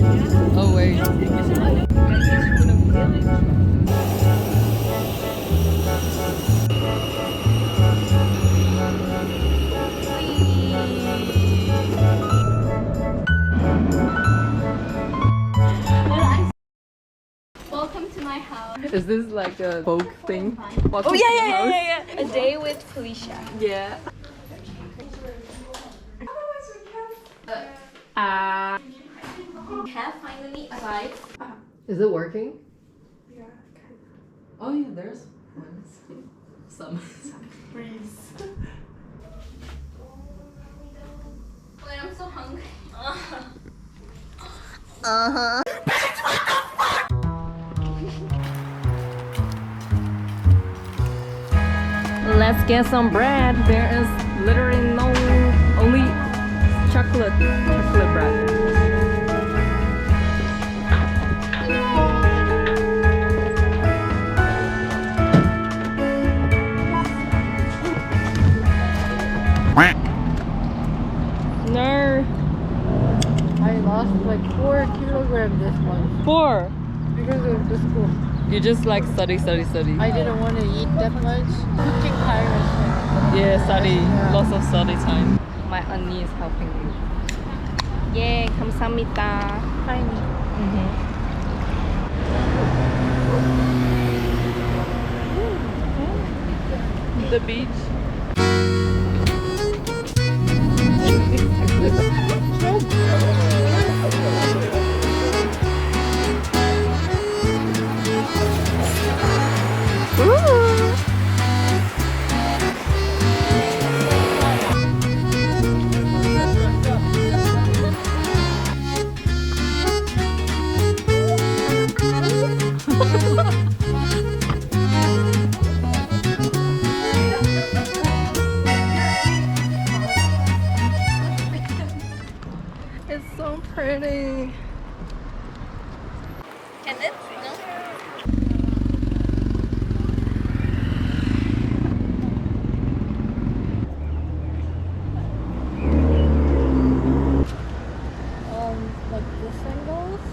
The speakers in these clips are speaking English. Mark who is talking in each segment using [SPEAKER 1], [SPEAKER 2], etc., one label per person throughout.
[SPEAKER 1] Oh wait.
[SPEAKER 2] Welcome to my house.
[SPEAKER 1] Is this like a folk thing?
[SPEAKER 2] Oh yeah. A day with Felicia.
[SPEAKER 1] Yeah.
[SPEAKER 2] Have finally arrived.
[SPEAKER 1] Is it working? Yeah. Oh yeah, there's some
[SPEAKER 2] Breeze. Wait, I'm so hungry.
[SPEAKER 1] Let's get some bread. There is literally only chocolate bread. No.
[SPEAKER 3] I lost like 4 kilograms this month
[SPEAKER 1] 4.
[SPEAKER 3] because of the school.
[SPEAKER 1] You just like study.
[SPEAKER 3] I didn't want to eat that much. Cooking time.
[SPEAKER 1] Yeah, study.
[SPEAKER 3] Yeah.
[SPEAKER 1] Lots of study time. My auntie is helping you. Yeah, 감사합니다.
[SPEAKER 3] Tiny.
[SPEAKER 1] The beach. It's so pretty.
[SPEAKER 2] Can it? No.
[SPEAKER 3] Like the singles.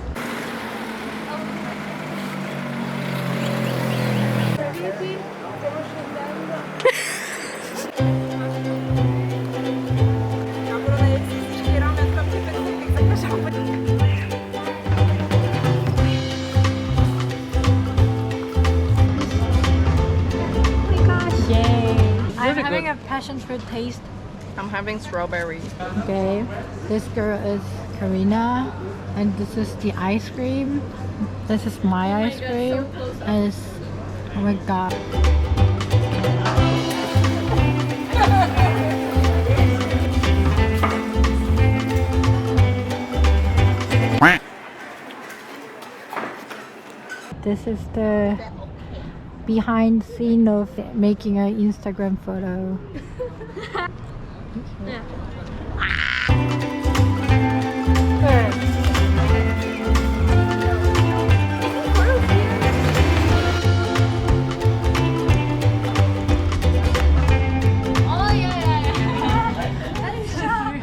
[SPEAKER 3] I'm
[SPEAKER 1] Really
[SPEAKER 3] having
[SPEAKER 1] good.
[SPEAKER 3] a passion fruit taste.
[SPEAKER 1] I'm having strawberry.
[SPEAKER 3] Okay, this girl is Karina, and this is the ice cream. This is my ice cream. And it's, oh my god. This is the behind scene of making an Instagram photo.
[SPEAKER 2] Oh yeah. That is sure.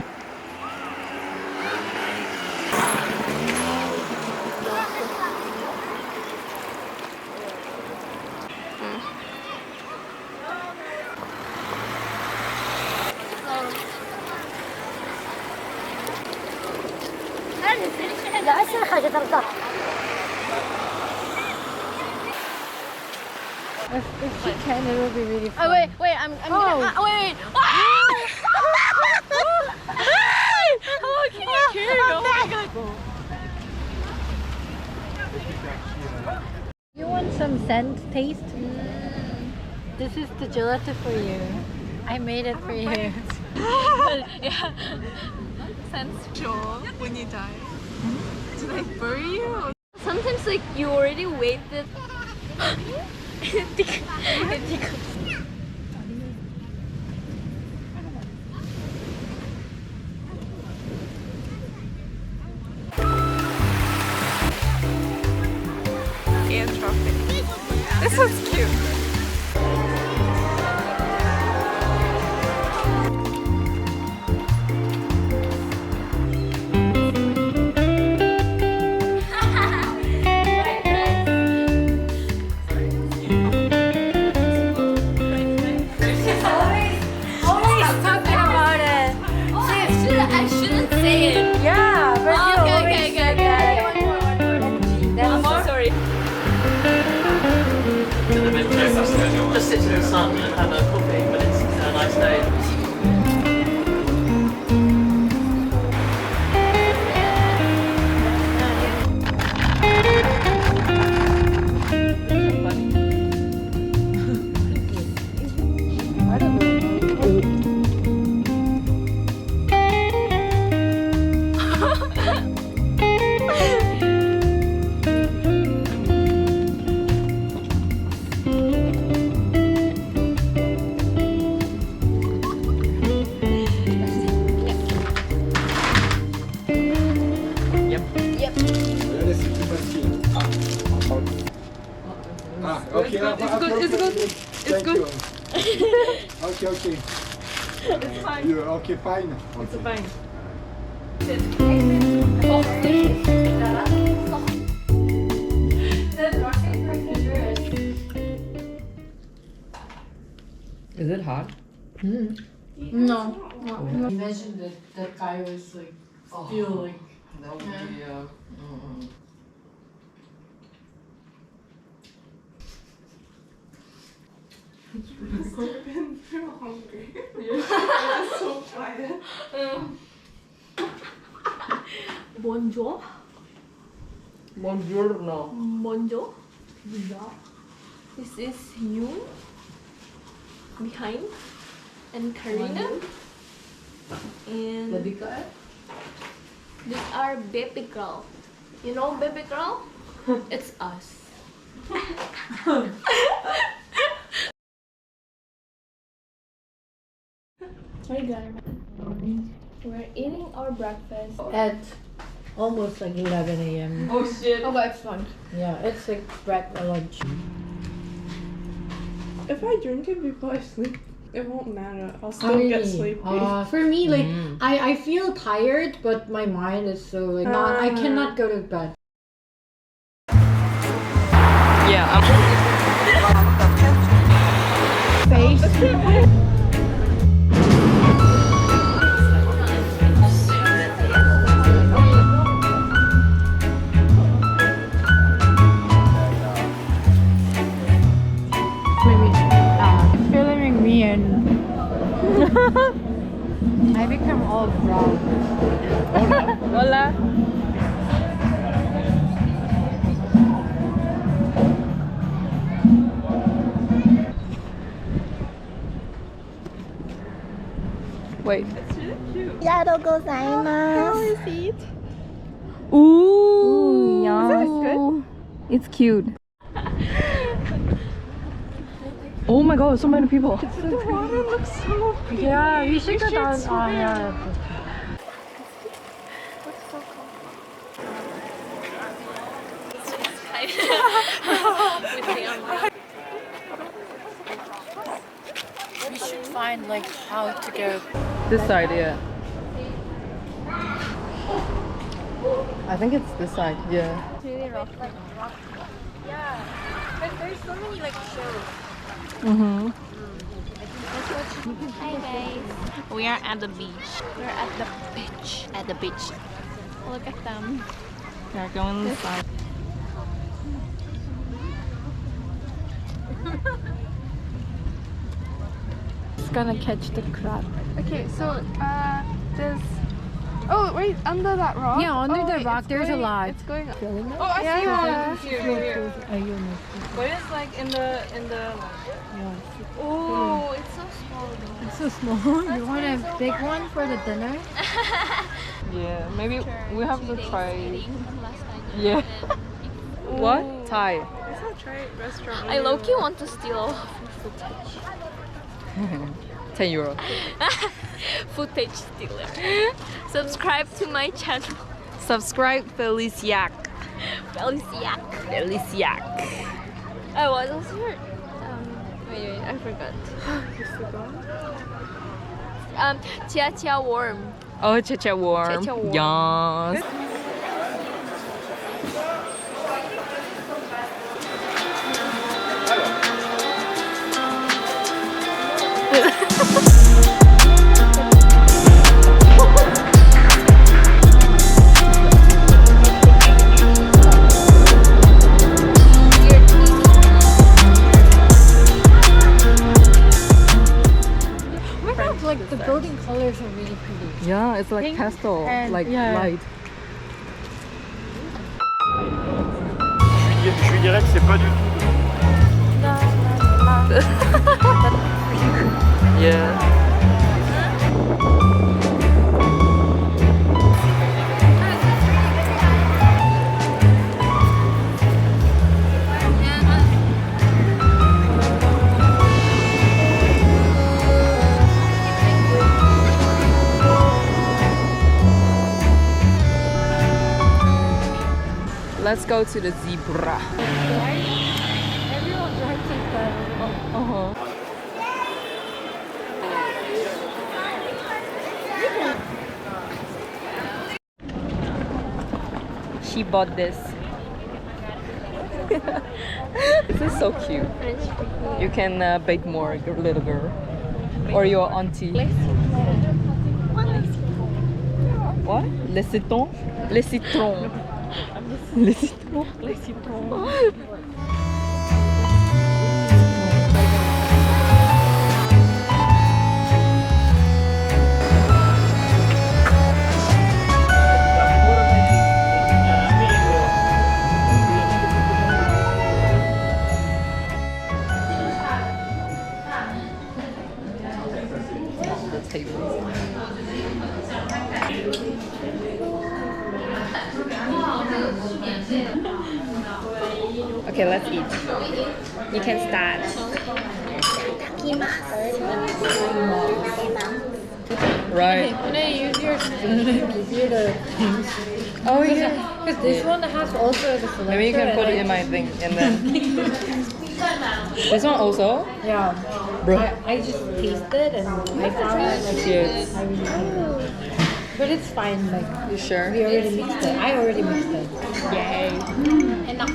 [SPEAKER 3] If she can, it will be really fun.
[SPEAKER 2] Oh wait, I'm gonna. Wait. How can you carry? Oh my god.
[SPEAKER 3] You want some scent taste? This is the gelato for you. I made it for you.
[SPEAKER 2] Yeah. Sense sure when you die. Do they bury you? Sometimes like you already waited.
[SPEAKER 1] This is cute.
[SPEAKER 2] I shouldn't say it.
[SPEAKER 1] Yeah, but you
[SPEAKER 2] Okay,
[SPEAKER 1] always
[SPEAKER 2] okay,
[SPEAKER 1] said
[SPEAKER 2] okay,
[SPEAKER 1] that.
[SPEAKER 2] okay. One more.
[SPEAKER 1] That's
[SPEAKER 2] Sorry.
[SPEAKER 4] Just sit in the sun and have a coffee when it's a nice day.
[SPEAKER 5] Okay,
[SPEAKER 1] It's good.
[SPEAKER 5] It's good. Okay, okay.
[SPEAKER 1] It's fine.
[SPEAKER 5] You okay? Fine.
[SPEAKER 1] It's fine. Is it hot?
[SPEAKER 3] No. Imagine that guy was like, feel like.
[SPEAKER 4] That would be,
[SPEAKER 2] Bonjour.
[SPEAKER 1] Buongiorno.
[SPEAKER 2] Bonjour. This is you behind and Karina. And these are baby girl. You know baby girl? It's us. Hi guys. We're eating our breakfast.
[SPEAKER 3] At almost like 11 a.m.
[SPEAKER 1] Oh shit.
[SPEAKER 2] Oh, but it's lunch.
[SPEAKER 3] Yeah, it's like lunch.
[SPEAKER 6] If I drink it before I sleep, it won't matter. I'll still get sleepy.
[SPEAKER 3] For me, like, I feel tired, but my mind is so like not. I cannot go to bed.
[SPEAKER 1] Yeah.
[SPEAKER 3] Face. Filming me and I become all brown.
[SPEAKER 1] Hola. Wait. Ooh, yeah. Is that good? It's cute. Oh my god, so many people.
[SPEAKER 6] The water looks so pretty.
[SPEAKER 3] Yeah, we should go down. Oh, yeah. We should find like how to go.
[SPEAKER 1] This side, yeah. I think it's this side, yeah.
[SPEAKER 2] It's really rocky. Yeah, but there's so many like shows.
[SPEAKER 1] Mm-hmm.
[SPEAKER 2] Hi guys.
[SPEAKER 1] We are at the beach.
[SPEAKER 2] We're at the beach.
[SPEAKER 1] At the beach.
[SPEAKER 2] Look at them.
[SPEAKER 1] We're going this side.
[SPEAKER 3] It's gonna catch the crab.
[SPEAKER 6] Okay, so there's. Oh wait, under that rock.
[SPEAKER 3] Yeah, under
[SPEAKER 6] Oh,
[SPEAKER 3] the
[SPEAKER 6] wait,
[SPEAKER 3] rock,
[SPEAKER 6] it's
[SPEAKER 3] there's a
[SPEAKER 6] going-
[SPEAKER 3] lot.
[SPEAKER 6] It's going up.
[SPEAKER 3] Feeling it?
[SPEAKER 6] Oh, I see one.
[SPEAKER 1] Here.
[SPEAKER 3] Oh,
[SPEAKER 1] But it's like in the
[SPEAKER 3] yeah.
[SPEAKER 2] Oh, it's so small though.
[SPEAKER 3] It's so small. You want a big one for the dinner?
[SPEAKER 1] yeah. Maybe we have to try.
[SPEAKER 2] Last time.
[SPEAKER 1] Yeah. What? Thai.
[SPEAKER 6] Let's not try it restaurant.
[SPEAKER 2] I low-key want to steal all of your footage.
[SPEAKER 1] 10 euro.
[SPEAKER 2] Footage stealer. Subscribe to my channel.
[SPEAKER 1] Subscribe Feliciac.
[SPEAKER 2] Feliciac.
[SPEAKER 1] Feliciac.
[SPEAKER 2] I was also here. Wait, I forgot.
[SPEAKER 6] You forgot?
[SPEAKER 2] Chia Chia Warm.
[SPEAKER 1] Oh, Cha warm.
[SPEAKER 2] Cha warm.
[SPEAKER 1] Yes. Yeah, it's like pastel,
[SPEAKER 3] and-
[SPEAKER 1] like
[SPEAKER 3] yeah.
[SPEAKER 1] light.
[SPEAKER 5] Je lui dirais que c'est pas du tout.
[SPEAKER 1] Yeah. Let's go to the zebra.
[SPEAKER 3] Everyone drives like that.
[SPEAKER 1] Uh-huh. She bought this. This is so cute. You can bake more, little girl. Or your auntie. What? Les citrons? Les citrons. Les citrons. Les citrons. Okay, let's eat. You can start. Right.
[SPEAKER 3] When I use your spoon, give you the things.
[SPEAKER 1] Oh yeah.
[SPEAKER 3] Because this one has also the selector.
[SPEAKER 1] Maybe you can put
[SPEAKER 3] and
[SPEAKER 1] it in my thing and then. This one also?
[SPEAKER 3] Yeah.
[SPEAKER 1] Bro.
[SPEAKER 3] I just tasted and I found it like
[SPEAKER 1] Yes.
[SPEAKER 3] I really like it. But it's fine, like
[SPEAKER 1] You sure?
[SPEAKER 3] we already mixed it. I already mixed it.
[SPEAKER 1] Yay.
[SPEAKER 3] Enak.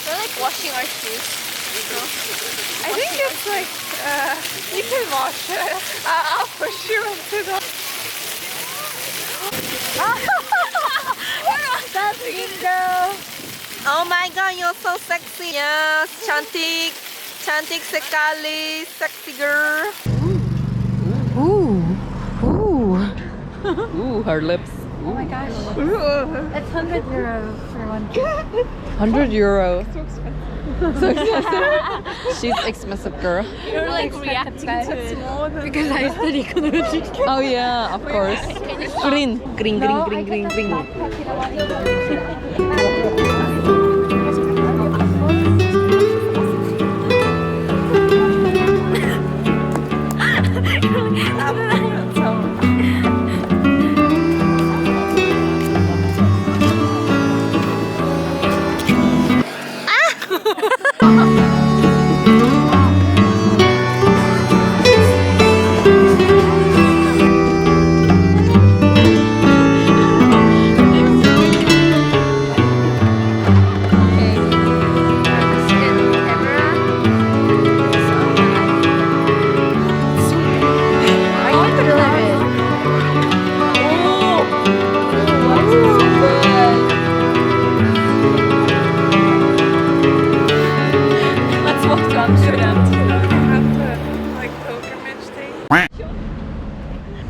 [SPEAKER 2] We're like washing our shoes. No? I think it's like you can wash it. I'll push you into the. That's girl.
[SPEAKER 1] Oh my god, you're so sexy. Yes, cantik. Cantik sekali, sexy girl.
[SPEAKER 3] Ooh. Ooh.
[SPEAKER 1] Ooh, her lips.
[SPEAKER 3] Oh my gosh. That's €100 for one.
[SPEAKER 1] 100 euro. So expensive. She's expensive girl.
[SPEAKER 2] You're like reacting to it.
[SPEAKER 3] Because I study economics.
[SPEAKER 1] Oh yeah, of course. Green. Green, green, green, green, green.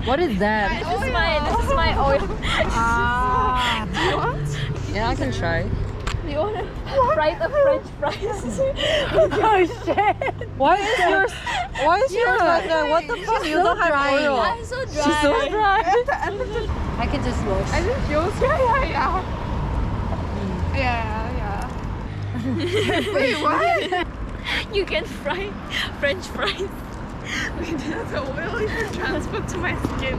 [SPEAKER 1] What is that?
[SPEAKER 2] This is my oil. Do you want?
[SPEAKER 1] Yeah, I can try.
[SPEAKER 2] Do you want to fry the French fries?
[SPEAKER 3] Oh shit.
[SPEAKER 1] Why is yours like that? What the fuck? You don't have oil.
[SPEAKER 2] I'm so dry.
[SPEAKER 1] She's so dry.
[SPEAKER 3] I can just wash.
[SPEAKER 6] I think yours, yeah. Wait, what?
[SPEAKER 2] You can fry French fries.
[SPEAKER 6] The oil even transferred to my skin.